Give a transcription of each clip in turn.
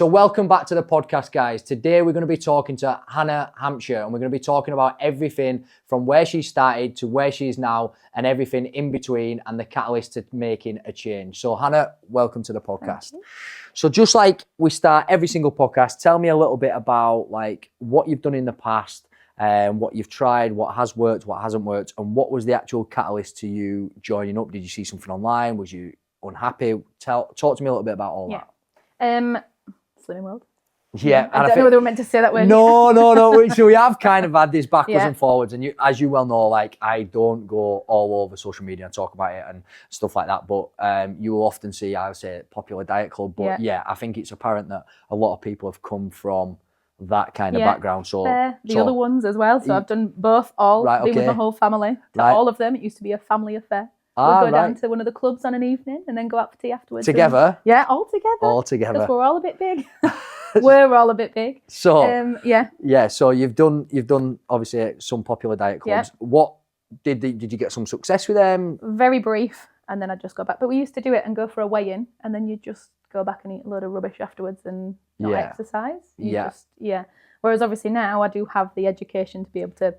So welcome back to the podcast, guys. Today we're going to be talking to Hannah Hampshire, and we're going to be talking about everything from where she started to where she is now and everything in between and the catalyst to making a change. So Hannah, welcome to the podcast. So just like we start every single podcast, tell me a little bit about like what you've done in the past, what you've tried, what has worked, what hasn't worked, and what was the actual catalyst to you joining up? Did you see something online? Was you unhappy? Talk to me a little bit about all that. Slimming World. Yeah, I don't know whether we're meant to say that word. No. So we have kind of had this backwards and forwards, and as you well know, like I don't go all over social media and talk about it and stuff like that. But you will often see, I would say, popular diet club. But yeah, I think it's apparent that a lot of people have come from that kind of background. So the other ones as well. So I've done both. Been with my whole family. All of them. It used to be a family affair. We'd go down to one of the clubs on an evening and then go out for tea afterwards. Together? All together. All together. Because we're all a bit big. We're all a bit big. So so you've done obviously some popular diet clubs. Yeah. What did you get some success with them? Very brief, and then I'd just go back. But we used to do it and go for a weigh-in, and then you'd just go back and eat a load of rubbish afterwards and not exercise. Whereas obviously now I do have the education to be able to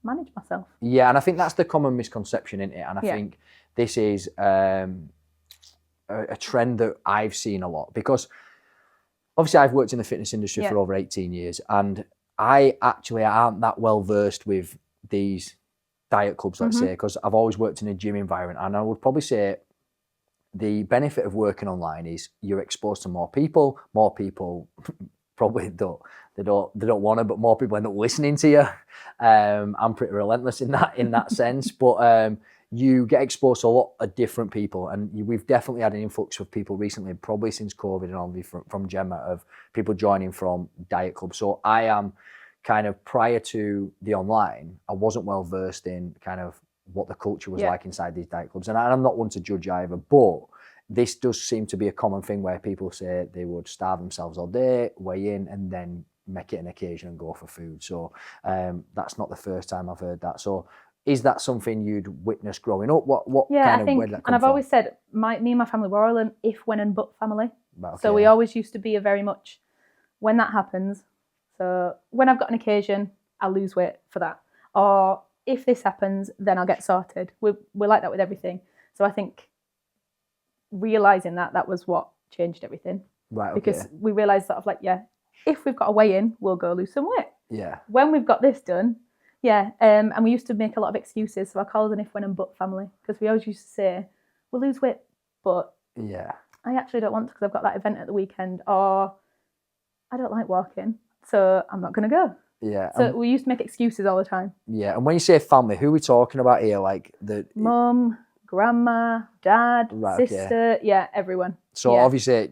manage myself. Yeah, and I think that's the common misconception, isn't it? And I think this is a trend that I've seen a lot, because obviously I've worked in the fitness industry for over 18 years, and I actually aren't that well versed with these diet clubs, let's say, because I've always worked in a gym environment. And I would probably say the benefit of working online is you're exposed to more people. More people probably don't want to, but more people end up listening to you. I'm pretty relentless in that sense, but you get exposed to a lot of different people, and we've definitely had an influx of people recently, probably since COVID and all, from Gemma, of people joining from diet clubs. So I am kind of, prior to the online, I wasn't well versed in kind of what the culture was like inside these diet clubs, and I'm not one to judge either, but this does seem to be a common thing where people say they would starve themselves all day, weigh in, and then make it an occasion and go for food. So that's not the first time I've heard that. So is that something you'd witnessed growing up? What kind of, where did that come and I've from? always said, me and my family, we're all an if, when and but family. Right, okay. So we always used to be a very much, when that happens, so when I've got an occasion, I'll lose weight for that. Or if this happens, then I'll get sorted. We're like that with everything. So I think realising that was what changed everything. Right, okay. Because we realised sort of like, if we've got a weigh in, we'll go lose some weight. Yeah. When we've got this done, and we used to make a lot of excuses. So I call it an if, when and but family, because we always used to say, we'll lose weight, but I actually don't want to because I've got that event at the weekend, or I don't like walking, so I'm not going to go. Yeah. So we used to make excuses all the time. Yeah. And when you say family, who are we talking about here? Like the mum, grandma, dad, sister, everyone. So obviously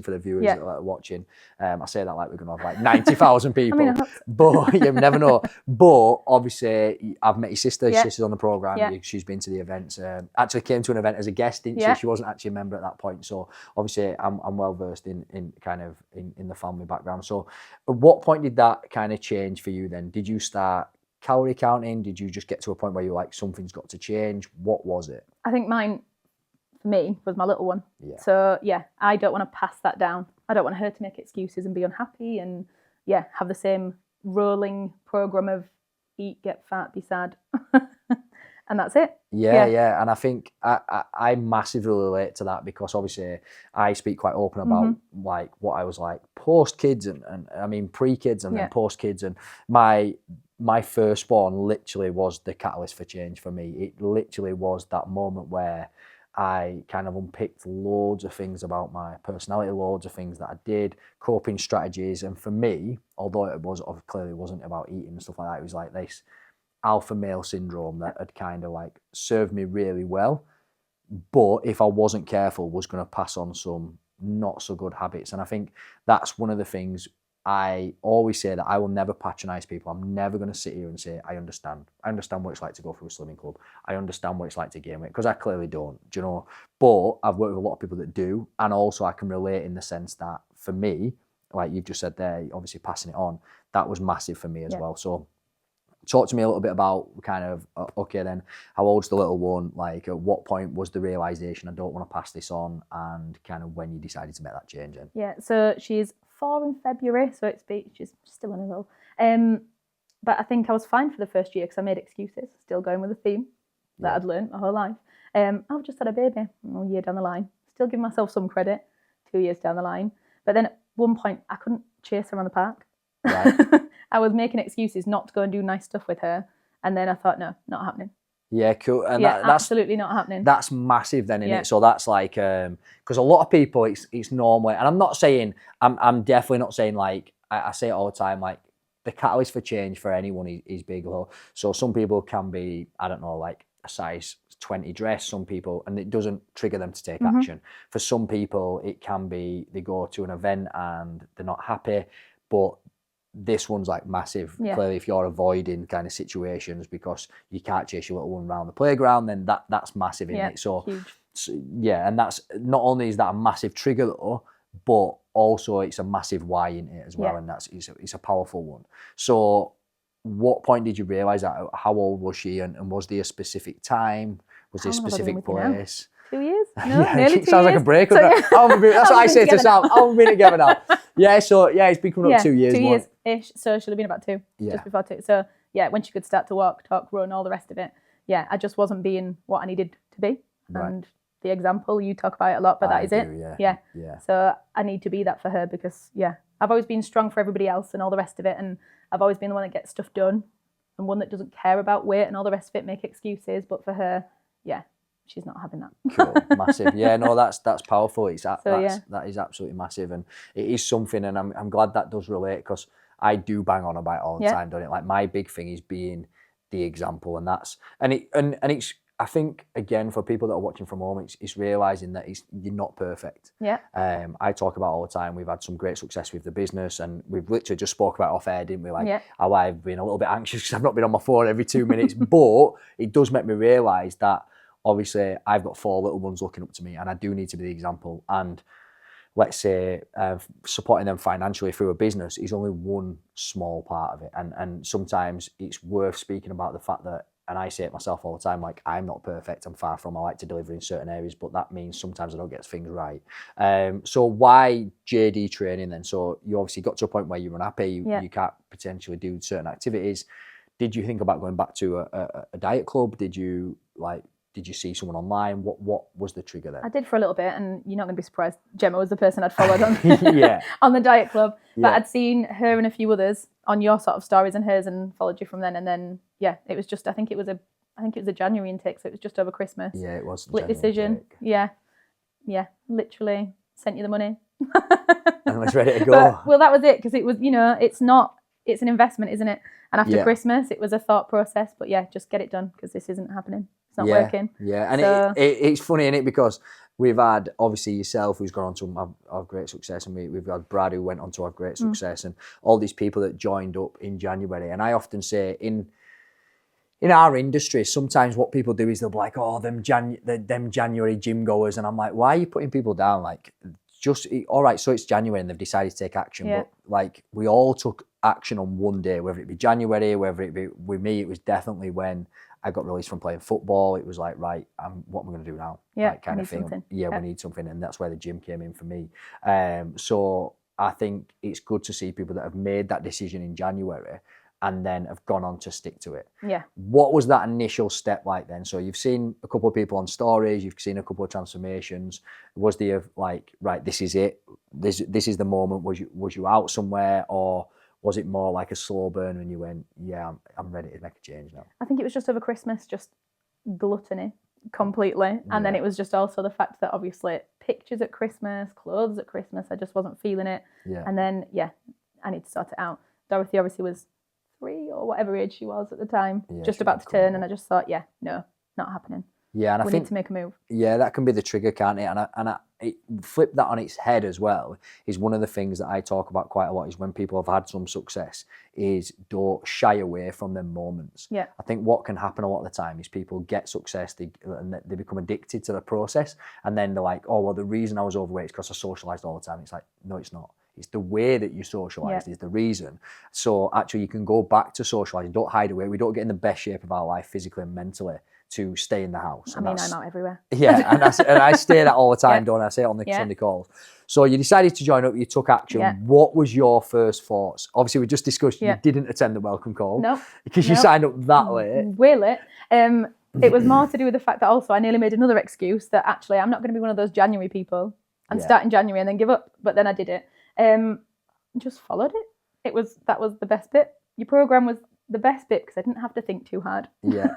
for the viewers that are watching, I say that like we're going to have like 90,000 people, but you never know. But obviously I've met your sister. Your sister's on the program. Yeah. She's been to the events. Actually came to an event as a guest, didn't she? She wasn't actually a member at that point. So obviously I'm well versed in kind of in the family background. So at what point did that kind of change for you then? Did you start calorie counting? Did you just get to a point where you're like, something's got to change? What was it? I think mine, for me, was my little one. Yeah. So I don't want to pass that down. I don't want her to make excuses and be unhappy and have the same rolling program of eat, get fat, be sad. And that's it. Yeah. And I think I massively relate to that, because obviously I speak quite open about like what I was like post kids and I mean pre kids and then post kids, and my firstborn literally was the catalyst for change for me. It literally was that moment where I kind of unpicked loads of things about my personality, loads of things that I did, coping strategies. And for me, although it clearly wasn't about eating and stuff like that, it was like this alpha male syndrome that had kind of like served me really well. But if I wasn't careful, was going to pass on some not so good habits. And I think that's one of the things I always say, that I will never patronize people. I'm never going to sit here and say, I understand what it's like to go through a slimming club. I understand what it's like to gain weight, because I clearly don't, do you know? But I've worked with a lot of people that do. And also I can relate in the sense that for me, like you've just said there, obviously passing it on, that was massive for me as well. So talk to me a little bit about kind of, okay then, how old's the little one? Like, at what point was the realisation, I don't want to pass this on, and kind of when you decided to make that change then? Yeah, so she's 4 in February, so she's still in a little. But I think I was fine for the first year because I made excuses, still going with the theme that I'd learned my whole life. I've just had a baby, a year down the line. Still give myself some credit, 2 years down the line. But then at one point, I couldn't chase her around the park. Right. I was making excuses not to go and do nice stuff with her. And then I thought, no, not happening. Yeah, cool. And that's absolutely not happening. That's massive then, isn't it? So that's like, because a lot of people, it's normally, and I'm not saying, I'm definitely not saying like, I say it all the time, like, the catalyst for change for anyone is big. So some people can be, I don't know, like a size 20 dress, some people, and it doesn't trigger them to take action. For some people, it can be they go to an event and they're not happy, but this one's like massive. Clearly, if you're avoiding kind of situations because you can't chase your little one around the playground, then that's massive, isn't it? So, and that's, not only is that a massive trigger though, but also it's a massive why in it as well, and it's a powerful one. So what point did you realise that? How old was she, and was there a specific time? Was there a specific place? 2 years? No, nearly 2 years. Sounds like a break. That's what I say to Sam. I'll be together now. So it's been coming up 2 years. 2 years-ish, so she'll have been about 2, just before 2. So when she could start to walk, talk, run, all the rest of it. I just wasn't being what I needed to be. Right. And the example, you talk about it a lot, but that is it. Yeah. So I need to be that for her because, I've always been strong for everybody else and all the rest of it. And I've always been the one that gets stuff done and one that doesn't care about weight and all the rest of it, make excuses. But for her, she's not having that. Cool, massive. Yeah, no, that's powerful. That is absolutely massive, and it is something. And I'm glad that does relate because I do bang on about it all the time, don't it? Like my big thing is being the example, and it's. I think again for people that are watching from home, it's realizing that you're not perfect. Yeah. I talk about all the time. We've had some great success with the business, and we've literally just spoke about off air, didn't we? Like how I've been a little bit anxious because I've not been on my phone every 2 minutes, but it does make me realize that. Obviously, I've got 4 little ones looking up to me, and I do need to be the example. And let's say supporting them financially through a business is only one small part of it. And sometimes it's worth speaking about the fact that, and I say it myself all the time, like I'm not perfect, I'm far from, I like to deliver in certain areas, but that means sometimes I don't get things right. So why JD training then? So you obviously got to a point where you're unhappy, you can't potentially do certain activities. Did you think about going back to a diet club? Did you see someone online? What was the trigger there? I did for a little bit, and you're not going to be surprised. Gemma was the person I'd followed on, on the diet club. But I'd seen her and a few others on your sort of stories and hers, and followed you from then. And then, it was just, I think it was a January intake, so it was just over Christmas. Yeah, it was. Split decision. Intake. Yeah, literally sent you the money. And was ready to go. Well, that was it, because it was, it's an investment, isn't it? And after Christmas, it was a thought process. But just get it done, because this isn't happening. It's not working. Yeah, and so, it's funny, isn't it? Because we've had, obviously, yourself, who's gone on to have great success, and we've had Brad, who went on to have great success, and all these people that joined up in January. And I often say, in our industry, sometimes what people do is they'll be like, oh, them January gym goers. And I'm like, why are you putting people down? Like, all right, so it's January and they've decided to take action. But like, we all took action on one day, whether it be January, whether it be with me, it was definitely when I got released from playing football. It was like, right, what am I going to do now? Like, kind of thing. Something. We need something. And that's where the gym came in for me. So I think it's good to see people that have made that decision in January and then have gone on to stick to it. Yeah. What was that initial step like then? So you've seen a couple of people on stories, you've seen a couple of transformations. Was there like, right, this is it, this is the moment? Was you out somewhere, or was it more like a slow burn when you went, I'm ready to make a change now? I think it was just over Christmas, just gluttony completely. And then it was just also the fact that obviously pictures at Christmas, clothes at Christmas, I just wasn't feeling it. Yeah. And then, I need to sort it out. Dorothy obviously was 3 or whatever age she was at the time, just about to turn. And I just thought, no, not happening. Yeah, and I think we need to make a move. Yeah, that can be the trigger, can't it? And it flip that on its head as well is one of the things that I talk about quite a lot. Is when people have had some success, is don't shy away from them moments. Yeah, I think what can happen a lot of the time is people get success, they become addicted to the process, and then they're like, oh well, the reason I was overweight is because I socialised all the time. It's like, no, it's not. It's the way that you socialised is the reason. So actually you can go back to socialising. Don't hide away. We don't get in the best shape of our life physically and mentally to stay in the house. I mean, I'm out everywhere. Yeah, and I say that all the time, don't I? I say it on the Sunday calls. So you decided to join up, you took action. What was your first thoughts? Obviously, we just discussed you didn't attend the welcome call. No. Because you signed up that late. Way late. It was more to do with the fact that also I nearly made another excuse that actually I'm not going to be one of those January people and start in January and then give up. But then I did it. Just followed it. That was the best bit. Your programme was the best bit because I didn't have to think too hard. Yeah.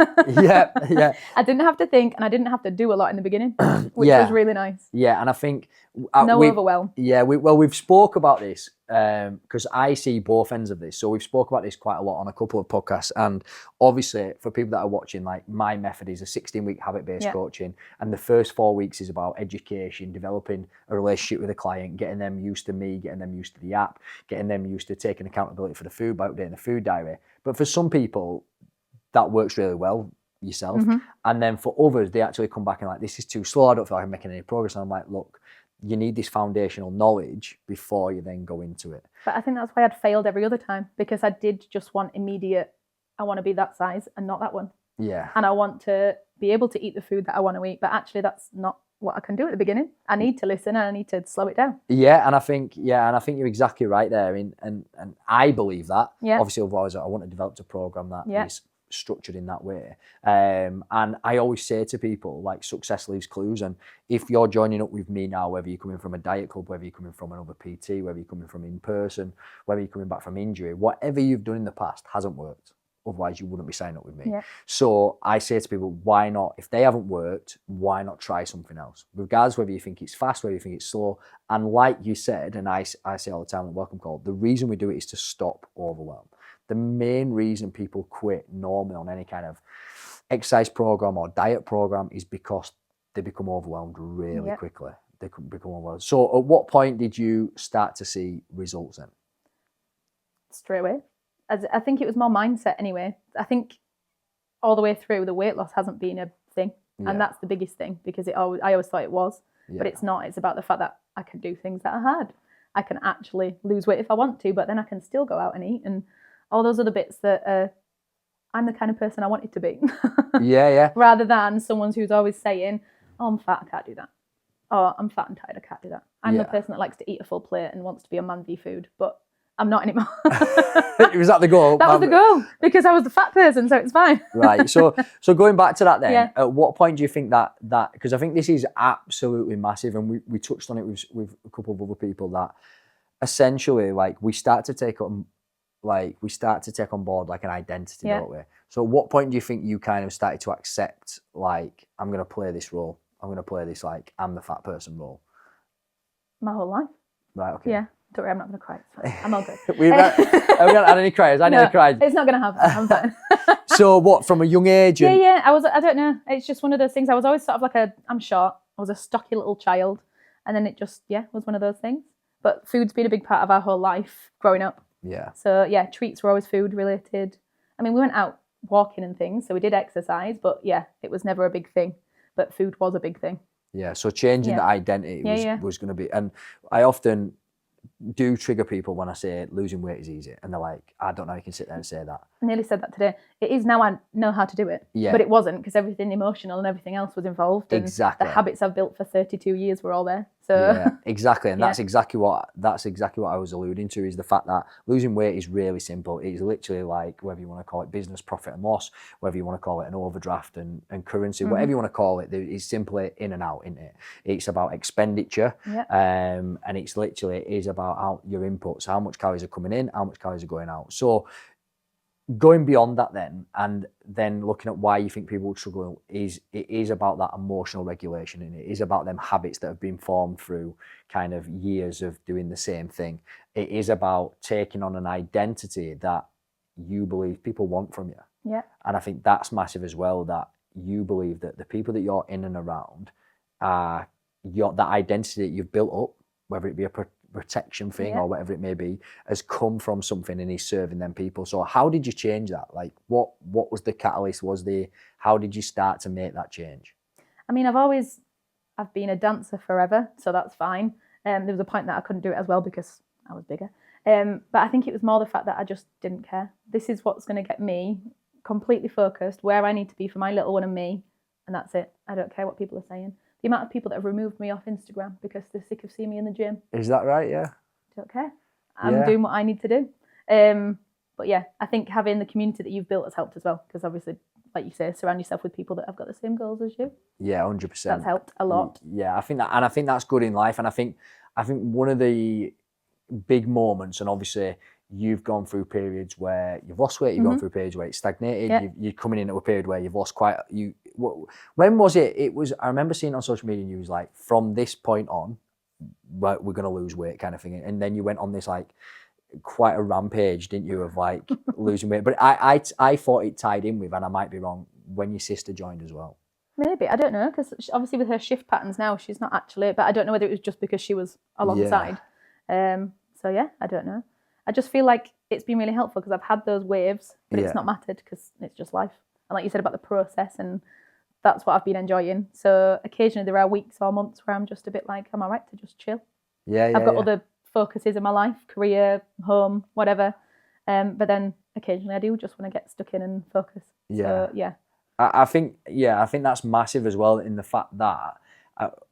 I didn't have to think and I didn't have to do a lot in the beginning, which was really nice. Yeah, and I think... no overwhelm. Yeah, we've spoke about this because I see both ends of this. So we've spoke about this quite a lot on a couple of podcasts. And obviously, for people that are watching, like my method is a 16-week habit-based coaching. And the first 4 weeks is about education, developing a relationship with a client, getting them used to me, getting them used to the app, getting them used to taking accountability for the food by updating the food diary. But for some people, that works really well, yourself. And then for others, they actually come back and like, this is too slow. I don't feel like I'm making any progress. And I'm like, look, you need this foundational knowledge before you then go into it. But I think that's why I'd failed every other time because I did just want immediate, I want to be that size and not that one. Yeah. And I want to be able to eat the food that I want to eat. But actually, that's not what I can do at the beginning. I need to listen and I need to slow it down. Yeah, and I think you're exactly right there. And I believe that. Yeah. Obviously, otherwise I want to develop a program that is structured in that way. And I always say to people, like, success leaves clues. And if you're joining up with me now, whether you're coming from a diet club, whether you're coming from another PT, whether you're coming from in person, whether you're coming back from injury, whatever you've done in the past hasn't worked. Otherwise, you wouldn't be signing up with me. Yeah. So I say to people, why not? If they haven't worked, why not try something else? Regardless whether you think it's fast, whether you think it's slow. And like you said, and I say all the time on the welcome call, the reason we do it is to stop overwhelm. The main reason people quit normally on any kind of exercise program or diet program is because they become overwhelmed really quickly. They become overwhelmed. So at what point did you start to see results then? Straight away. I think it was more mindset anyway. I think all the way through, the weight loss hasn't been a thing. And that's the biggest thing because I always thought it was. But it's not. It's about the fact that I can do things that are hard. I can actually lose weight if I want to, but then I can still go out and eat and all those other bits that I'm the kind of person I wanted to be. Rather than someone who's always saying, oh, I'm fat, I can't do that. Oh, I'm fat and tired, I can't do that. I'm the person that likes to eat a full plate and wants to be on man v food, but I'm not anymore. Was that the goal? That was the goal because I was the fat person, so it's fine. Right. So going back to that then, at what point do you think that because I think this is absolutely massive, and we touched on it with a couple of other people, that essentially like we start to take on board like an identity, don't we? So at what point do you think you kind of started to accept, like, I'm going to play this role. I'm going to play this, like, I'm the fat person role? My whole life. Right, okay. Yeah. Don't worry, I'm not going to cry. I'm all good. Have we not had any cries? I never cried. It's not going to happen. I'm fine. So what, from a young age? Yeah. I don't know. It's just one of those things. I was always sort of like I'm short. I was a stocky little child. And then it just, was one of those things. But food's been a big part of our whole life growing up. Yeah. So treats were always food related. I mean, we went out walking and things, so we did exercise, but it was never a big thing. But food was a big thing. Yeah. So changing the identity was going to be, and I often do trigger people when I say losing weight is easy, and they're like, I don't know how you can sit there and say that. I nearly said that today. It is now. I know how to do it, but it wasn't because everything emotional and everything else was involved. And exactly. The habits I've built for 32 years were all there. So exactly, and that's exactly what I was alluding to, is the fact that losing weight is really simple. It's literally like, whether you want to call it business profit and loss, whether you want to call it an overdraft and currency, whatever you want to call it, it's simply in and out, isn't it? It's about expenditure, and it's literally is about your inputs, how much calories are coming in, how much calories are going out. So going beyond that and then looking at why you think people would struggle, it is about that emotional regulation, and it is about them habits that have been formed through kind of years of doing the same thing. It is about taking on an identity that you believe people want from you. Yeah. And I think that's massive as well, that you believe that the people that you're in and around are that identity that you've built up, whether it be a protection thing or whatever it may be, has come from something and is serving them people. So how did you change that? Like, what was the catalyst? How did you start to make that change? I mean, I've been a dancer forever, so that's fine. There was a point that I couldn't do it as well because I was bigger. But I think it was more the fact that I just didn't care. This is what's going to get me completely focused where I need to be for my little one and me, and that's it. I don't care what people are saying. The amount of people that have removed me off Instagram because they're sick of seeing me in the gym. Is that right? Yeah. Don't care. I'm doing what I need to do. But yeah, I think having the community that you've built has helped as well, because obviously, like you say, surround yourself with people that have got the same goals as you. Yeah, 100%. That's helped a lot. Yeah, I think that's good in life, and I think one of the big moments, and obviously you've gone through periods where you've lost weight, you've gone through periods where it's stagnated, you're coming into a period where you've lost when was it? It was, I remember seeing on social media, and you was like, from this point on, we're going to lose weight kind of thing, and then you went on this like quite a rampage, didn't you, of like losing weight? But I thought it tied in with, and I might be wrong, when your sister joined as well. Maybe, I don't know, because obviously with her shift patterns now, she's not actually, but I don't know whether it was just because she was alongside. So yeah, I don't know. I just feel like it's been really helpful because I've had those waves, but it's not mattered because it's just life. And like you said about the process, and that's what I've been enjoying. So occasionally there are weeks or months where I'm just a bit like, I'm all right to just chill. I've got other focuses in my life, career, home, whatever. But then occasionally I do just want to get stuck in and focus. So yeah. I think that's massive as well, in the fact that,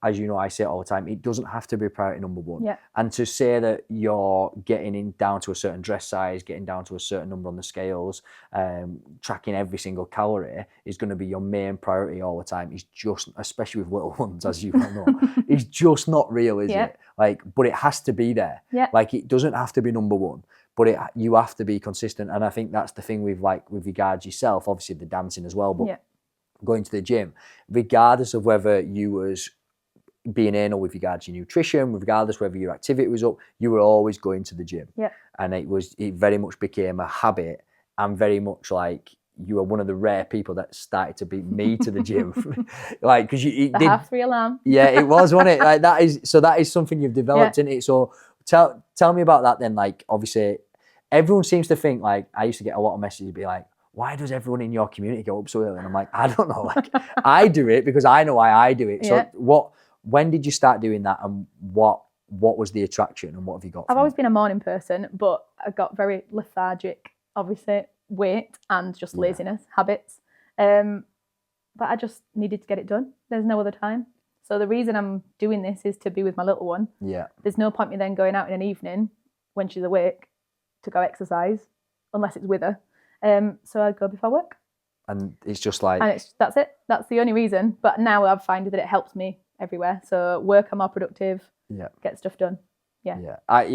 as you know, I say it all the time, it doesn't have to be priority number one. Yeah. And to say that you're getting down to a certain dress size, getting down to a certain number on the scales, tracking every single calorie is going to be your main priority all the time. It's just, especially with little ones, as you well know, it's just not real, is it? Like, but it has to be there. Yeah. Like, it doesn't have to be number one, but you have to be consistent. And I think that's the thing with regards yourself, obviously the dancing as well, but going to the gym, regardless of whether you was being anal with regards to your nutrition, regardless whether your activity was up, you were always going to the gym. Yeah. And it very much became a habit, and very much like you were one of the rare people that started to beat me to the gym. Like, because you did 3 alarm. Yeah, it was, wasn't it? Like, that is something you've developed, in it. So tell me about that then. Like, obviously everyone seems to think, like, I used to get a lot of messages be like, why does everyone in your community go up so early? And I'm like, I don't know. Like, I do it because I know why I do it. So when did you start doing that, and what was the attraction, and what have you got? I've always been a morning person, but I got very lethargic, obviously, weight and just laziness, habits. But I just needed to get it done. There's no other time. So the reason I'm doing this is to be with my little one. Yeah. There's no point me then going out in an evening when she's awake to go exercise, unless it's with her. So I go before work. And it's just like... And that's it. That's the only reason. But now I've found that it helps me everywhere. So work, I'm more productive. Yeah. Get stuff done. Yeah. I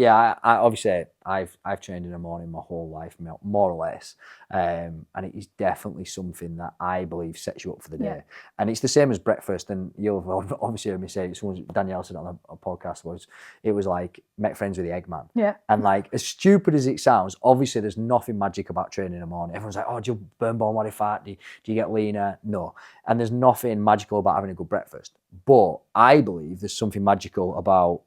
obviously I've trained in the morning my whole life, more or less, and it is definitely something that I believe sets you up for the day. And it's the same as breakfast. And you'll obviously heard me say it. Danielle said on a podcast it was like make friends with the Eggman. Yeah. And like, as stupid as it sounds, obviously there's nothing magic about training in the morning. Everyone's like, oh, do you burn body fat? Do you get leaner? No. And there's nothing magical about having a good breakfast. But I believe there's something magical about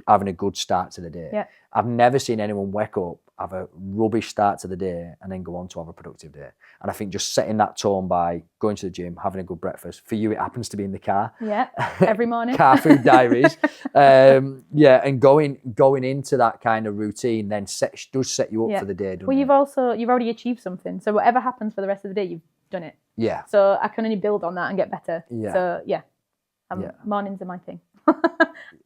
having a good start to the day. Yeah. I've never seen anyone wake up, have a rubbish start to the day, and then go on to have a productive day. And I think just setting that tone by going to the gym, having a good breakfast. For you, it happens to be in the car. Yeah, every morning. Car food diaries. And going into that kind of routine then does set you up for the day, doesn't it? Well, you've already achieved something. So whatever happens for the rest of the day, you've done it. Yeah. So I can only build on that and get better. Yeah. So mornings are my thing.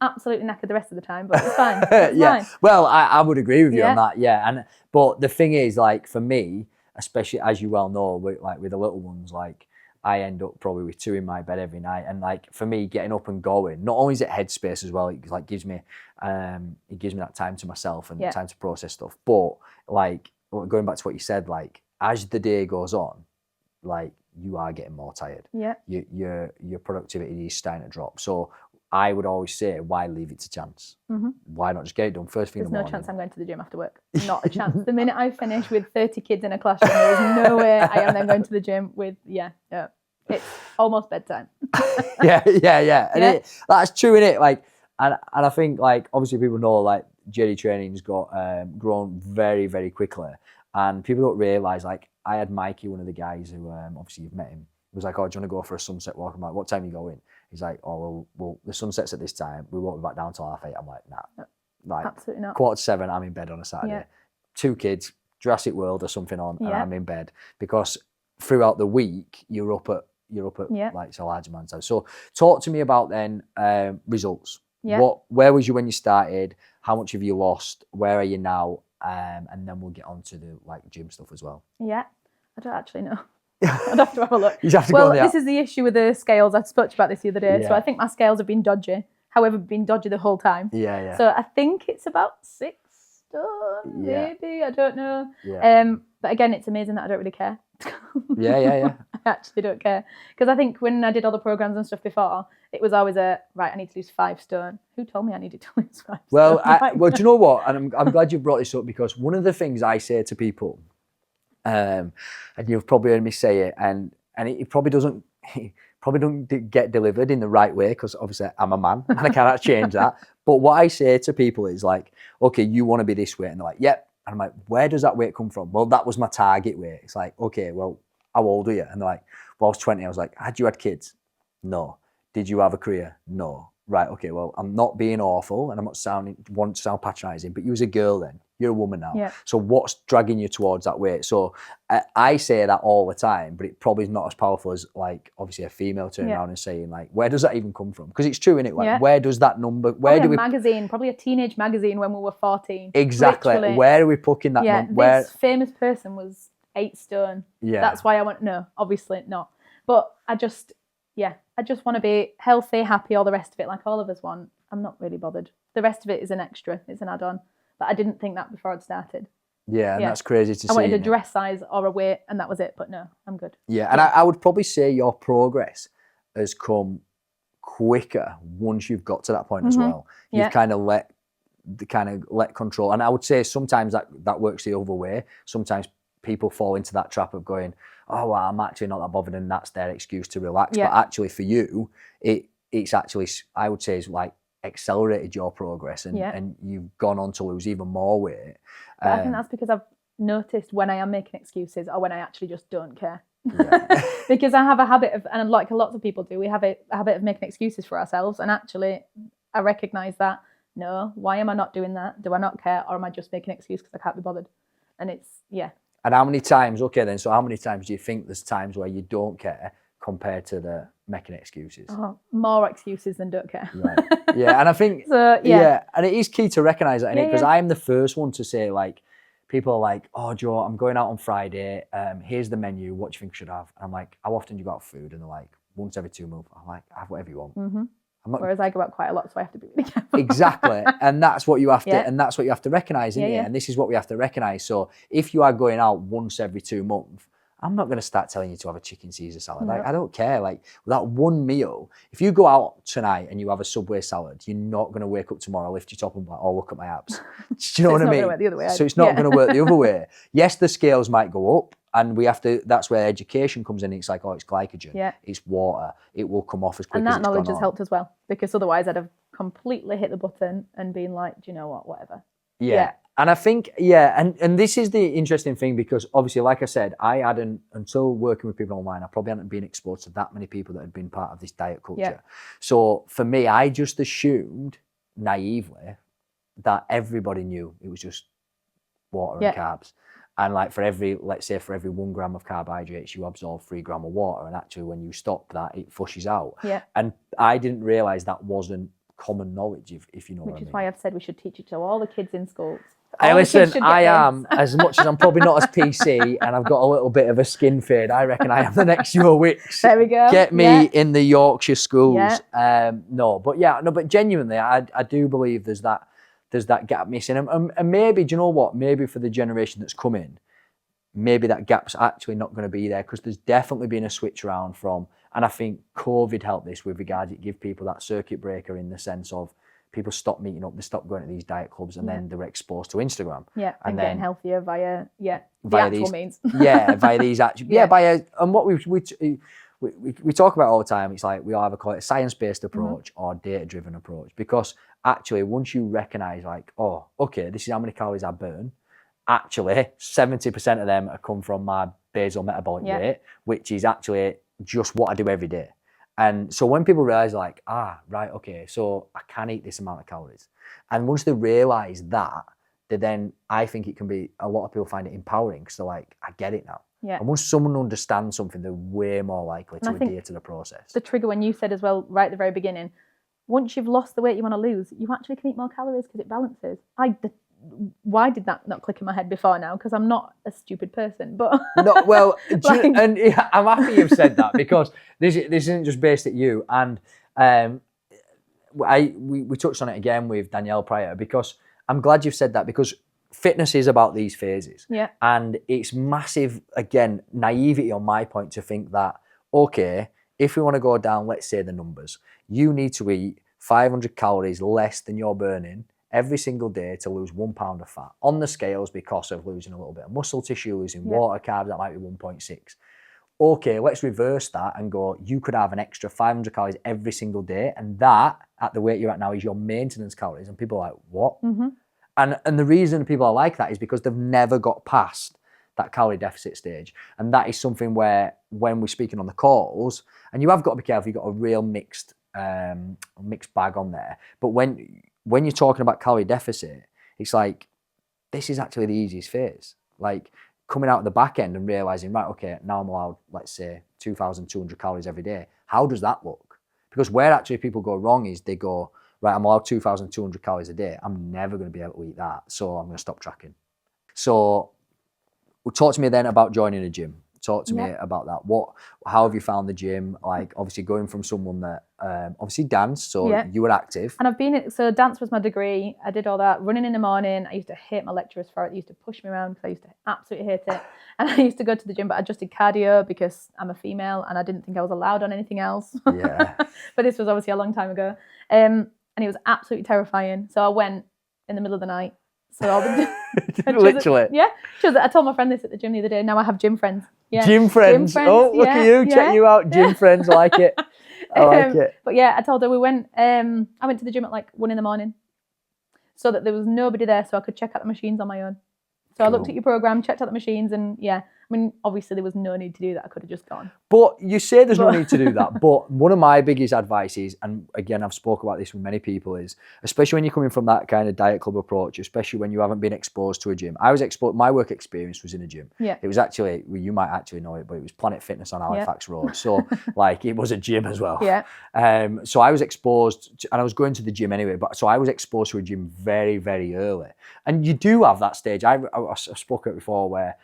Absolutely knackered the rest of the time, but it's fine. It's fine. Well, I would agree with you on that. But the thing is, like, for me, especially as you well know, with the little ones, like, I end up probably with 2 in my bed every night, and like, for me, getting up and going, not only is it headspace as well, it like gives me that time to myself and time to process stuff. But like, going back to what you said, like, as the day goes on, like, you are getting more tired. Yeah. Your productivity is starting to drop. So I would always say, why leave it to chance? Mm-hmm. Why not just get it done first thing in the morning? There's no chance I'm going to the gym after work. Not a chance. The minute I finish with 30 kids in a classroom, there's no way I am then going to the gym with, it's almost bedtime. Yeah. And that's true, innit? Like, and I think, like, obviously people know, like, JD training's got grown very, very quickly. And people don't realise, like, I had Mikey, one of the guys who, obviously you've met him, was like, oh, do you want to go for a sunset walk? I'm like, what time are you going? He's like, oh, well, the sunset's at this time. We won't be back down till 8:30. I'm like, nah. Like Absolutely not. 6:45, I'm in bed on a Saturday. Yeah. 2 kids, Jurassic World or something on, and Yeah. I'm in bed because throughout the week you're up at Yeah. like so large amounts of. So talk to me about then results. Yeah. Where was you when you started? How much have you lost? Where are you now? And then we'll get on to the like gym stuff as well. Yeah. I don't actually know. I'd have to have a look. You have to well, go on the this is the issue with the scales. I spoke to you about this the other day. So Yeah. I think my scales have been dodgy. However, been dodgy the whole time. Yeah. So I think it's about 6 stone, Yeah. maybe. I don't know. Yeah. But again, it's amazing that I don't really care. Yeah. I actually don't care. Because I think when I did all the programs and stuff before, it was always right, I need to lose 5 stone. Who told me I needed to lose 5 Well, stone? well, do you know what? And I'm glad you brought this up because one of the things I say to people, and you've probably heard me say it, and it probably doesn't get delivered in the right way because obviously I'm a man and I cannot change that. But what I say to people is like, okay, you want to be this weight, and they're like, yep. And I'm like, where does that weight come from? Well, that was my target weight. It's like, okay, well, how old are you? And they're like, well, I was 20. I was like, had you had kids? No. Did you have a career? No. Right, okay, well, I'm not being awful and I'm not want to sound patronising, but you was a girl then. You're a woman now. Yeah. So what's dragging you towards that weight? So I say that all the time, but it probably is not as powerful as like obviously a female turning around and saying like, where does that even come from? Because it's true, innit? Like, where does that number, where probably do we... magazine, probably a teenage magazine when we were 14. Exactly. Literally. Where are we plucking that number? This famous person was 8 stone. Yeah. That's why I want, no, obviously not. But I just want to be healthy, happy, all the rest of it, like all of us want. I'm not really bothered. The rest of it is an extra, it's an add-on. But I didn't think that before I'd started. Yeah, and that's crazy to see. I wanted a dress size or a weight, and that was it. But no, I'm good. Yeah, and I would probably say your progress has come quicker once you've got to that point as well. You've kind of let control. And I would say sometimes that works the other way. Sometimes people fall into that trap of going, oh, well, I'm actually not that bothered, and that's their excuse to relax. But actually for you, it's actually, I would say, is like accelerated your progress and you've gone on to lose even more weight. But I think that's because I've noticed when I am making excuses or when I actually just don't care. Yeah. Because I have a habit of, and like a lot of people do, we have a habit of making excuses for ourselves. And actually, I recognise that, no, why am I not doing that? Do I not care? Or am I just making an excuse because I can't be bothered? And it's, And how many times, okay then, so how many times do you think there's times where you don't care compared to the making excuses? Oh, more excuses than don't care. Right. Yeah, and I think, and it is key to recognise that, because I'm the first one to say, like, people are like, oh, Joe, I'm going out on Friday, here's the menu, what do you think I should have? And I'm like, how often do you go out for food? And they're like, once every 2 months. I'm like, have whatever you want. Mm-hmm. I'm not... Whereas I go out quite a lot, so I have to be really careful. Exactly, and that's what you have to, and that's what you have to recognise, isn't it? And this is what we have to recognise. So if you are going out once every 2 months, I'm not going to start telling you to have a chicken Caesar salad. No. Like, I don't care. Like, that one meal, if you go out tonight and you have a Subway salad, you're not going to wake up tomorrow, lift your top and be like, oh, look at my abs. Do you know what I mean? It's not going to work the other way. So it's not going to work the other way. Yes, the scales might go up, and we have to, that's where education comes in. It's like, oh, it's glycogen, it's water, it will come off as quick as it's And that knowledge gone has on. helped as well, because otherwise I'd have completely hit the button and been like, do you know what, whatever. Yeah. And I think, and this is the interesting thing, because obviously, like I said, I hadn't, until working with people online, I probably hadn't been exposed to that many people that had been part of this diet culture. Yeah. So for me, I just assumed naively that everybody knew it was just water and carbs. And like let's say for every 1 gram of carbohydrates, you absorb 3 grams of water. And actually when you stop that, it flushes out. Yeah. And I didn't realise that wasn't common knowledge, if you know what I mean. Which is why I've said we should teach it to all the kids in schools. Hey, listen, I am, as much as I'm probably not as PC and I've got a little bit of a skin fade, I reckon I am the next Joe Wicks. There we go. Get me in the Yorkshire schools. Yeah. But genuinely, I do believe there's that gap missing. And maybe, do you know what? Maybe for the generation that's coming, maybe that gap's actually not going to be there, because there's definitely been a switch around from, and I think COVID helped this with regards, it give people that circuit breaker in the sense of, people stop meeting up, they stop going to these diet clubs, and then they were exposed to Instagram. Yeah, and then getting healthier via the via actual these, means. Via these actual, and what we talk about all the time, it's like we either call it a science-based approach or data-driven approach, because actually once you recognise, like, oh, okay, this is how many calories I burn, actually 70% of them come from my basal metabolic rate, which is actually just what I do every day. And so when people realize like, right, okay, so I can eat this amount of calories. And once they realize that, then I think it can be, a lot of people find it empowering because they're like, I get it now. Yeah. And once someone understands something, they're way more likely to adhere to the process. The trigger when you said as well, right at the very beginning, once you've lost the weight you want to lose, you actually can eat more calories because it balances. Why did that not click in my head before now? Because I'm not a stupid person, but no, well, like... and I'm happy you've said that because this isn't just based at you. And we touched on it again with Danielle prior, because I'm glad you've said that, because fitness is about these phases. Yeah. And it's massive, again, naivety on my point to think that, okay, if we want to go down, let's say the numbers, you need to eat 500 calories less than you're burning every single day to lose 1 pound of fat on the scales because of losing a little bit of muscle tissue, losing water, carbs, that might be 1.6. Okay, let's reverse that and go, you could have an extra 500 calories every single day, and that, at the weight you're at now, is your maintenance calories. And people are like, what? Mm-hmm. And the reason people are like that is because they've never got past that calorie deficit stage. And that is something where, when we're speaking on the calls, and you have got to be careful, you've got a real mixed bag on there. But when you're talking about calorie deficit, it's like, this is actually the easiest phase. Like, coming out at the back end and realizing, right, okay, now I'm allowed, let's say, 2,200 calories every day. How does that look? Because where actually people go wrong is they go, right, I'm allowed 2,200 calories a day. I'm never going to be able to eat that, so I'm going to stop tracking. So talk to me then about joining a gym. Talk to me about that. How have you found the gym? Like, obviously going from someone that obviously danced, so you were active. And so dance was my degree. I did all that. Running in the morning. I used to hate my lecturers for it. They used to push me around because I used to absolutely hate it. And I used to go to the gym, but I just did cardio because I'm a female and I didn't think I was allowed on anything else. Yeah. But this was obviously a long time ago. And it was absolutely terrifying. So I went in the middle of the night. So all the literally. I told my friend this at the gym the other day. Now I have gym friends. Yeah. Gym friends. Oh, look at you. Check you out. Gym friends. I like it. I like it. But yeah, I told her I went to the gym at like 1 a.m. so that there was nobody there, so I could check out the machines on my own. So I looked at your program, checked out the machines, and I mean, obviously there was no need to do that. I could have just gone. But you say there's no need to do that. But one of my biggest advices, and again, I've spoken about this with many people, is especially when you're coming from that kind of diet club approach, especially when you haven't been exposed to a gym. I was exposed. My work experience was in a gym. Yeah. It was actually, well, you might actually know it, but it was Planet Fitness on Halifax Road. So like, it was a gym as well. Yeah. So I was exposed to, and I was going to the gym anyway. But so I was exposed to a gym very, very early. And you do have that stage. I spoke about it before where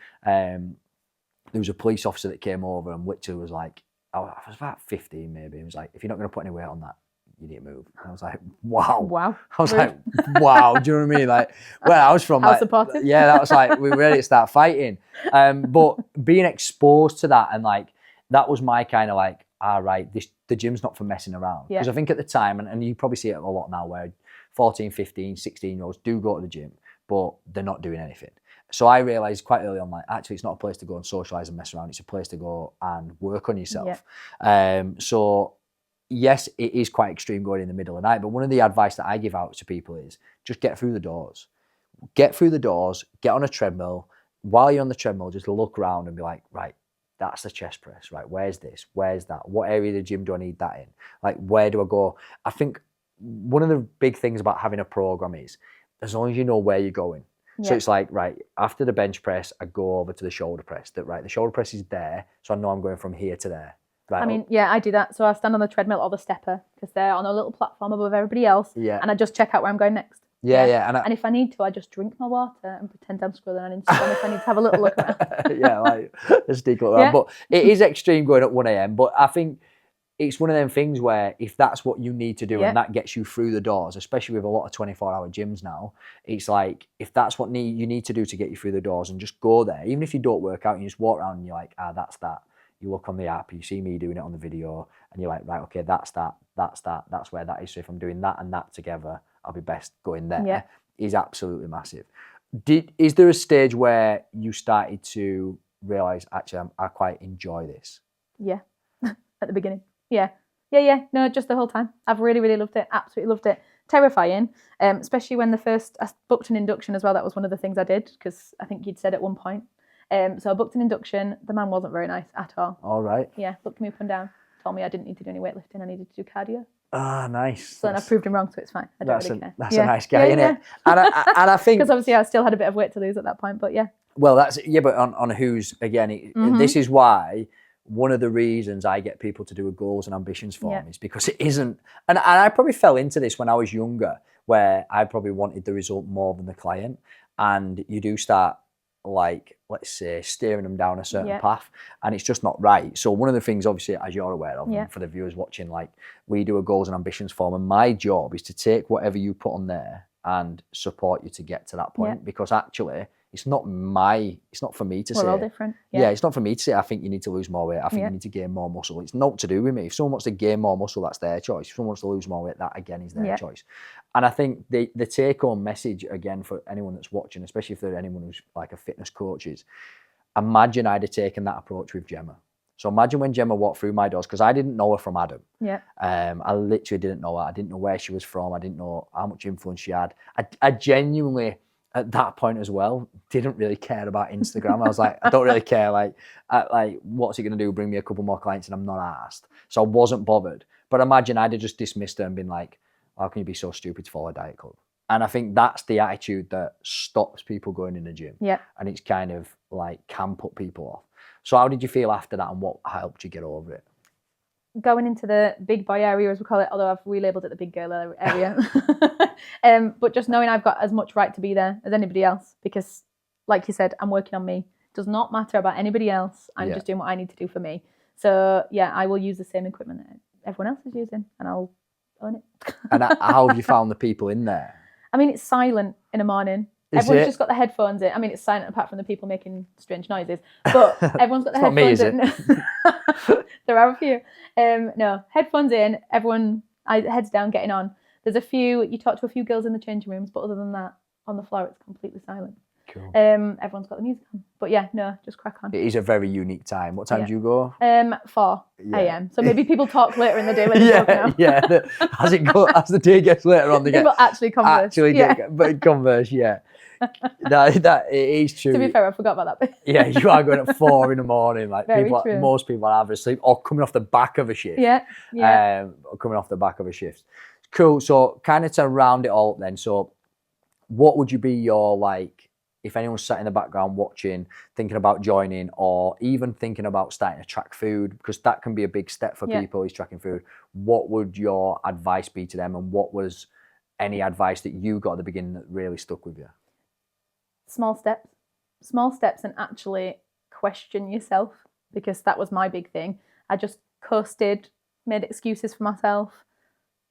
there was a police officer that came over and literally was like, I was about 15 maybe. He was like, if you're not going to put any weight on that, you need to move. And I was like, wow. I was like, wow. Do you know what I mean? Like, where I was from, I was like, supportive. yeah, that was like, we were ready to start fighting. But being exposed to that, and like, that was my kind of like, right, the gym's not for messing around. Because I think at the time, and you probably see it a lot now, where 14, 15, 16-year-olds do go to the gym, but they're not doing anything. So I realised quite early on, like, actually, it's not a place to go and socialise and mess around. It's a place to go and work on yourself. So yes, it is quite extreme going in the middle of the night. But one of the advice that I give out to people is just get through the doors. Get through the doors, get on a treadmill. While you're on the treadmill, just look around and be like, right, that's the chest press, right? Where's this? Where's that? What area of the gym do I need that in? Like, where do I go? I think one of the big things about having a program is, as long as you know where you're going. So it's like, right, after the bench press, I go over to the shoulder press. That right, the shoulder press is there, so I know I'm going from here to there. Right. I mean, I do that. So I stand on the treadmill or the stepper because they're on a little platform above everybody else. Yeah. And I just check out where I'm going next. And if I need to, I just drink my water and pretend I'm scrolling on Instagram if I need to have a little look around. Like a sneak look around. But it is extreme going at 1 a.m. But I think it's one of them things where if that's what you need to do and that gets you through the doors, especially with a lot of 24-hour gyms now, it's like, if that's what you need to do to get you through the doors, and just go there, even if you don't work out and you just walk around and you're like, that's that. You look on the app, you see me doing it on the video, and you're like, right, okay, that's where that is. So if I'm doing that and that together, I'll be best going there. Yeah. Is absolutely massive. Is there a stage where you started to realise, actually, I quite enjoy this? Yeah, at the beginning. Yeah. No, just the whole time. I've really, really loved it. Absolutely loved it. Terrifying, especially when I booked an induction as well. That was one of the things I did, because I think you'd said at one point. So I booked an induction. The man wasn't very nice at all. All right. Yeah, looked me up and down. told me I didn't need to do any weightlifting, I needed to do cardio. Ah, nice. So then I proved him wrong, so it's fine. I don't really care. That's a nice guy, isn't it? And I think... Because obviously I still had a bit of weight to lose at that point, but yeah. Well, but on who's, again, this is why one of the reasons I get people to do a goals and ambitions form is because it isn't... And I probably fell into this when I was younger, where I probably wanted the result more than the client. And you do start, like, let's say, steering them down a certain path, and it's just not right. So one of the things, obviously, as you're aware of, and for the viewers watching, like, we do a goals and ambitions form, and my job is to take whatever you put on there and support you to get to that point, because actually it's not for me to say. We're all different. Yeah, it's not for me to say, I think you need to lose more weight, I think you need to gain more muscle. It's not to do with me. If someone wants to gain more muscle, that's their choice. If someone wants to lose more weight, that again is their choice. And I think the take-home message, again, for anyone that's watching, especially if there's anyone who's like a fitness coach, is imagine I'd have taken that approach with Gemma. So imagine when Gemma walked through my doors, because I didn't know her from Adam. Yeah. I literally didn't know her. I didn't know where she was from. I didn't know how much influence she had. I genuinely, at that point as well, didn't really care about Instagram. I was like, I don't really care. Like, what's it going to do? Bring me a couple more clients, and I'm not asked. So I wasn't bothered. But imagine I'd have just dismissed her and been like, how can you be so stupid to follow a diet club? And I think that's the attitude that stops people going in the gym. Yeah. And it's kind of like can put people off. So how did you feel after that, and what helped you get over it? Going into the big boy area, as we call it, although I've relabeled it the big girl area. But just knowing I've got as much right to be there as anybody else, because like you said, I'm working on me. It does not matter about anybody else. I'm just doing what I need to do for me. So yeah, I will use the same equipment that everyone else is using, and I'll own it. And how have you found the people in there? I mean, it's silent in the morning. Everyone's just got the headphones in. I mean, it's silent apart from the people making strange noises, but everyone's got the headphones in. There are a few. No, headphones in, everyone heads down, getting on. There's a few, you talk to a few girls in the changing rooms, but other than that, on the floor, it's completely silent. Cool. Everyone's got the music on. But yeah, no, just crack on. It is a very unique time. What time do you go? 4 a.m. So maybe people talk later in the day when they're now. As the day gets later on, they people actually converse. Converse, that it is true. To be fair, I forgot about that bit. Yeah, you are going at 4 in the morning. Like most people are either asleep or coming off the back of a shift. Coming off the back of a shift. Cool. So kind of to round it all up then. So what would you be your, like, if anyone's sat in the background watching, thinking about joining, or even thinking about starting to track food, because that can be a big step for people, is tracking food. What would your advice be to them, and what was any advice that you got at the beginning that really stuck with you? Small steps, and actually question yourself, because that was my big thing. I just coasted, made excuses for myself.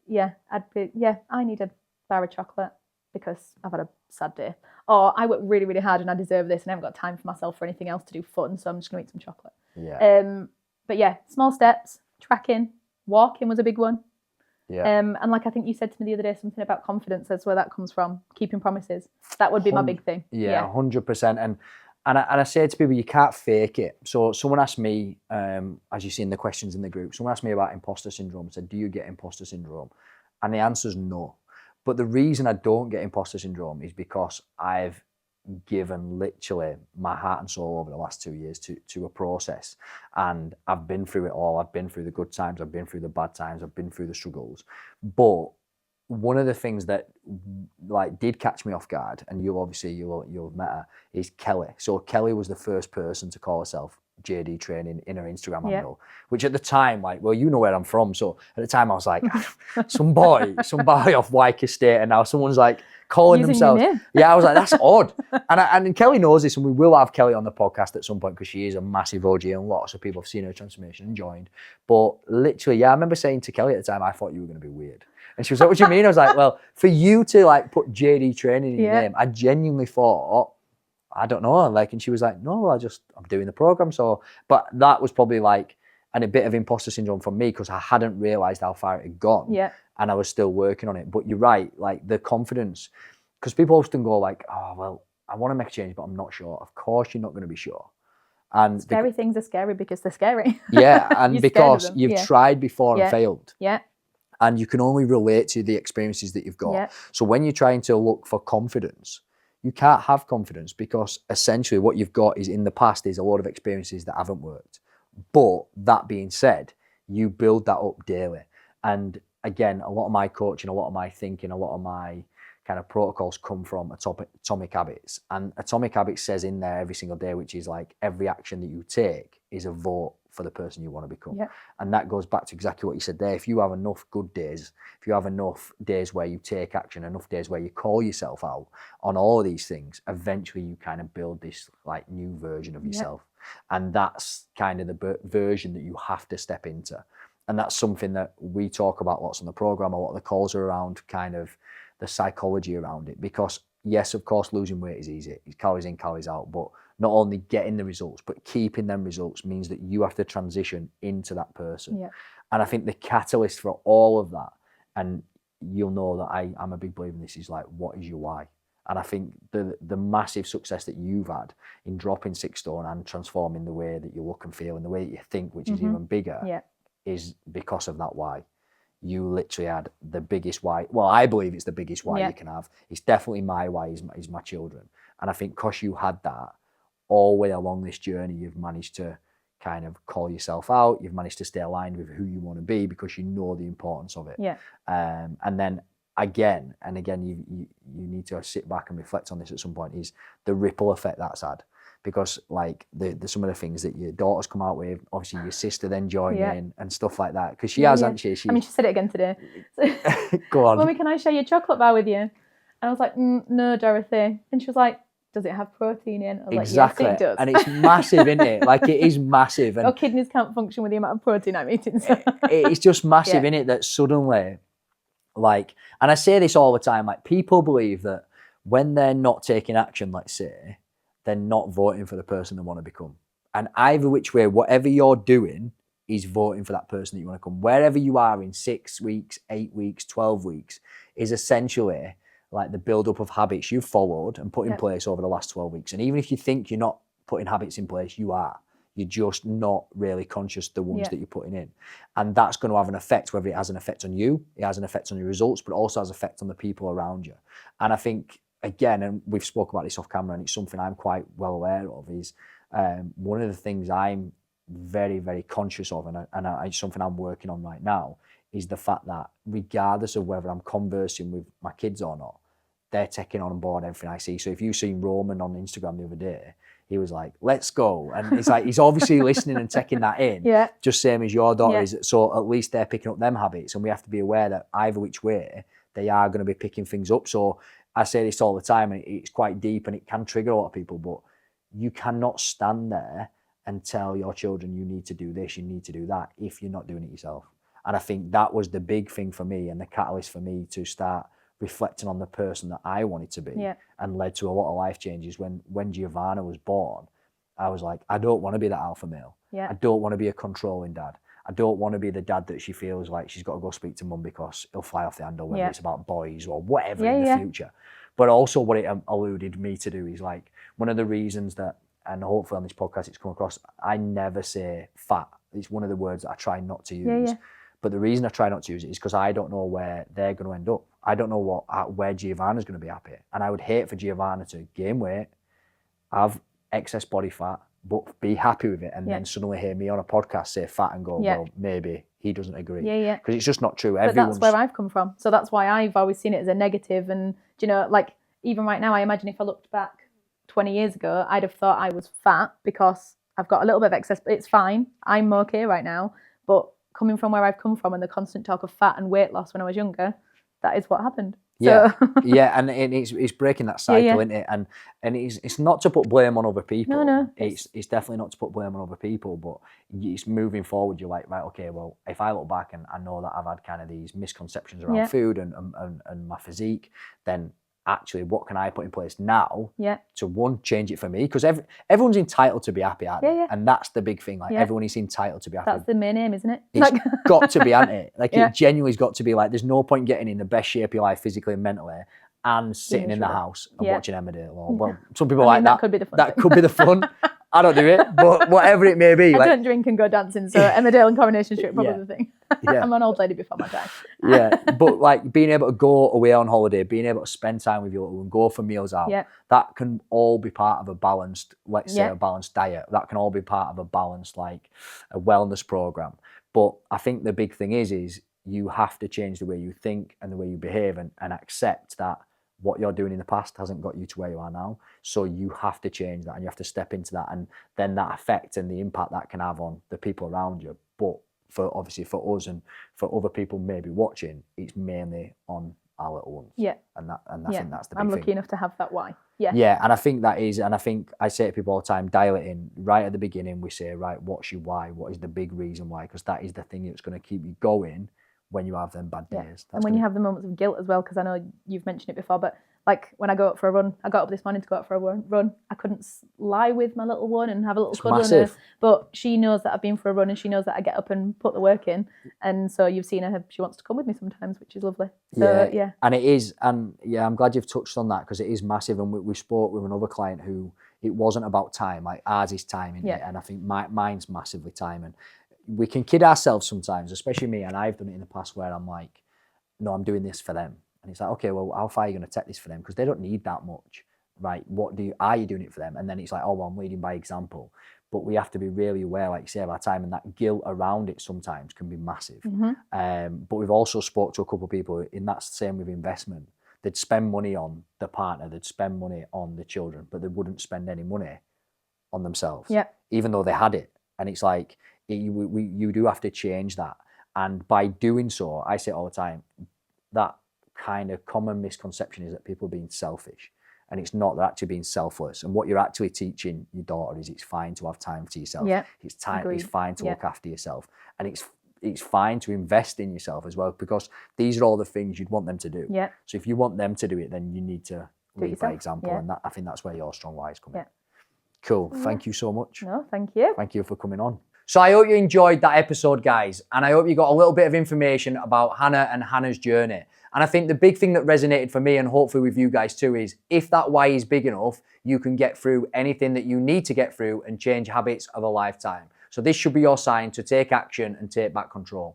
I need a bar of chocolate because I've had a sad day. Or I work really, really hard and I deserve this and I haven't got time for myself for anything else to do fun, so I'm just going to eat some chocolate. But yeah, small steps, tracking, walking was a big one. And like I think you said to me the other day, something about confidence, that's where that comes from, keeping promises. That would be my big thing. 100%. And I say to people, you can't fake it. So someone asked me, as you see in the questions in the group, someone asked me about imposter syndrome, said, do you get imposter syndrome? And the answer is no. But the reason I don't get imposter syndrome is because I've given literally my heart and soul over the last 2 years to a process. And I've been through it all. I've been through the good times. I've been through the bad times. I've been through the struggles. But one of the things that like did catch me off guard, and you'll have met her, is Kelly. So Kelly was the first person to call herself JD Training in her Instagram handle, which at the time, like, well, you know where I'm from. So at the time I was like, some boy off Wyke Estate, and now someone's like calling using themselves. Your name. Yeah, I was like, that's odd. And Kelly knows this, and we will have Kelly on the podcast at some point because she is a massive OG and lots of people have seen her transformation and joined. But literally, I remember saying to Kelly at the time, I thought you were going to be weird. And she was like, what do you mean? I was like, well, for you to like put JD Training in your name, I genuinely thought, I don't know. Like, and she was like, no, I'm doing the program. So, but that was probably like a bit of imposter syndrome for me because I hadn't realized how far it had gone. Yeah. And I was still working on it. But you're right, like the confidence, because people often go like, oh, well, I want to make a change, but I'm not sure. Of course, you're not going to be sure. And scary things are scary because they're scary. Yeah. And because you've tried before and failed. Yeah. And you can only relate to the experiences that you've got. Yeah. So when you're trying to look for confidence, you can't have confidence because essentially what you've got is in the past is a lot of experiences that haven't worked. But that being said, you build that up daily. And again, a lot of my coaching, a lot of my thinking, a lot of my kind of protocols come from Atomic Habits. And Atomic Habits says in there every single day, which is like every action that you take is a vote for the person you want to become. Yeah. And that goes back to exactly what you said there. If you have enough good days, if you have enough days where you take action, enough days where you call yourself out on all of these things, eventually you kind of build this like new version of yourself. And that's kind of the version that you have to step into. And that's something that we talk about lots on the program. A lot of the calls are around kind of the psychology around it, because yes, of course, losing weight is easy. It's calories in, calories out, but not only getting the results, but keeping them results means that you have to transition into that person. Yeah. And I think the catalyst for all of that, and you'll know that I'm a big believer in this, is like, what is your why? And I think the massive success that you've had in dropping 6 stone and transforming the way that you look and feel and the way that you think, which is even bigger, is because of that why. You literally had the biggest why. Well, I believe it's the biggest why you can have. It's definitely my why is my children. And I think because you had that all the way along this journey, you've managed to kind of call yourself out. You've managed to stay aligned with who you want to be because you know the importance of it. Yeah. And then again, you need to sit back and reflect on this at some point, is the ripple effect that's had. Because like the some of the things that your daughter's come out with, obviously your sister then joined in and stuff like that. Because she has, hasn't she? I mean, she said it again today. Go on. Mummy, can I share your chocolate bar with you? And I was like, no, Dorothy. And she was like, does it have protein in? I was exactly. Like, yes, it does. And it's massive, isn't it? Like, it is massive. And your kidneys can't function with the amount of protein I'm eating. So. It's just massive, isn't it? That suddenly, like, and I say this all the time, like, people believe that when they're not taking action, let's say, they're not voting for the person they want to become. And either which way, whatever you're doing is voting for that person that you want to become. Wherever you are in 6 weeks, 8 weeks, 12 weeks is essentially like the build-up of habits you've followed and put in place over the last 12 weeks. And even if you think you're not putting habits in place, you are. You're just not really conscious of the ones that you're putting in. And that's going to have an effect, whether it has an effect on you, it has an effect on your results, but also has an effect on the people around you. And I think, again, and we've spoken about this off camera, and it's something I'm quite well aware of, is one of the things I'm very, very conscious of, and it's something I'm working on right now, is the fact that regardless of whether I'm conversing with my kids or not, they're taking on board everything I see. So if you've seen Roman on Instagram the other day, he was like, let's go. And it's like, he's obviously listening and taking that in, just same as your daughter is. So at least they're picking up them habits. And we have to be aware that either which way, they are going to be picking things up. So I say this all the time, and it's quite deep and it can trigger a lot of people, but you cannot stand there and tell your children, you need to do this, you need to do that, if you're not doing it yourself. And I think that was the big thing for me and the catalyst for me to start reflecting on the person that I wanted to be, and led to a lot of life changes. When Giovanna was born, I was like, I don't want to be that alpha male. I don't want to be a controlling dad. I don't want to be the dad that she feels like she's got to go speak to mum because he'll fly off the handle, whether it's about boys or whatever in the future. But also what it alluded me to do is, like, one of the reasons that, and hopefully on this podcast it's come across, I never say fat. It's one of the words that I try not to use. But the reason I try not to use it is because I don't know where they're going to end up. I don't know where Giovanna's going to be happy. And I would hate for Giovanna to gain weight, have excess body fat, but be happy with it, and then suddenly hear me on a podcast say fat and go, well, maybe he doesn't agree. Because it's just not true. But that's where I've come from. So that's why I've always seen it as a negative. And, you know, like, even right now, I imagine if I looked back 20 years ago, I'd have thought I was fat because I've got a little bit of excess, but it's fine. I'm okay right now. But coming from where I've come from and the constant talk of fat and weight loss when I was younger, that is what happened. Yeah, and it's breaking that cycle, isn't it? And it's not to put blame on other people. No. It's definitely not to put blame on other people, but it's moving forward. You're like, right, okay, well, if I look back and I know that I've had kind of these misconceptions around food and my physique, then actually, what can I put in place now to, one, change it for me? Because everyone's entitled to be happy, aren't they? And that's the big thing. Like, everyone is entitled to be happy. That's the main aim, isn't it? It's got to be, hasn't it? Like, it genuinely's got to be. Like, there's no point getting in the best shape of your life physically and mentally and sitting in the house and watching Emmerdale. Or, well, some people like that. That could be the fun. That could be the fun. I don't do it, but whatever it may be. I don't drink and go dancing, so Emmerdale and Coronation Street probably the thing. Yeah. I'm an old lady before my time. Yeah, but like being able to go away on holiday, being able to spend time with your little one, go for meals out, that can all be part of a balanced, let's say a balanced diet. That can all be part of a balanced, like a wellness program. But I think the big thing is you have to change the way you think and the way you behave and accept that what you're doing in the past hasn't got you to where you are now. So you have to change that and you have to step into that, and then that effect and the impact that can have on the people around you. But obviously for us and for other people maybe watching, it's mainly on our little ones. Yeah. And I think that's the big I'm thing. lucky enough to have that why. Yeah. Yeah, and I think that is, and I think I say to people all the time, dial it in. Right at the beginning, we say, right, what's your why? What is the big reason why? Because that is the thing that's going to keep you going when you have them bad days. And when you have the moments of guilt as well, because I know you've mentioned it before, but like when I go out for a run, I got up this morning to go out for a run. I couldn't lie with my little one and have a little cuddle in her, but she knows that I've been for a run and she knows that I get up and put the work in. And so you've seen her, she wants to come with me sometimes, which is lovely. So, yeah. And it is, and I'm glad you've touched on that because it is massive. And we spoke with another client who it wasn't about time, like ours is time, isn't it? And I think mine's massively time. And we can kid ourselves sometimes, especially me, and I've done it in the past where I'm like, no, I'm doing this for them. And it's like, okay, well, how far are you going to take this for them? Because they don't need that much, right? Are you doing it for them? And then it's like, oh, well, I'm leading by example. But we have to be really aware, like you say, of our time, and that guilt around it sometimes can be massive. But we've also spoke to a couple of people, and that's the same with investment. They'd spend money on the partner, they'd spend money on the children, but they wouldn't spend any money on themselves, even though they had it. And it's like, you do have to change that. And by doing so, I say it all the time, that kind of common misconception is that people are being selfish. And it's not, they're actually being selfless. And what you're actually teaching your daughter is it's fine to have time to yourself. It's fine to look after yourself. And it's fine to invest in yourself as well, because these are all the things you'd want them to do. So if you want them to do it, then you need to lead by example. And I think that's where your strong whys come in. Cool. Thank you so much. No, thank you. Thank you for coming on. So I hope you enjoyed that episode, guys. And I hope you got a little bit of information about Hannah and Hannah's journey. And I think the big thing that resonated for me, and hopefully with you guys too, is if that why is big enough, you can get through anything that you need to get through and change habits of a lifetime. So this should be your sign to take action and take back control.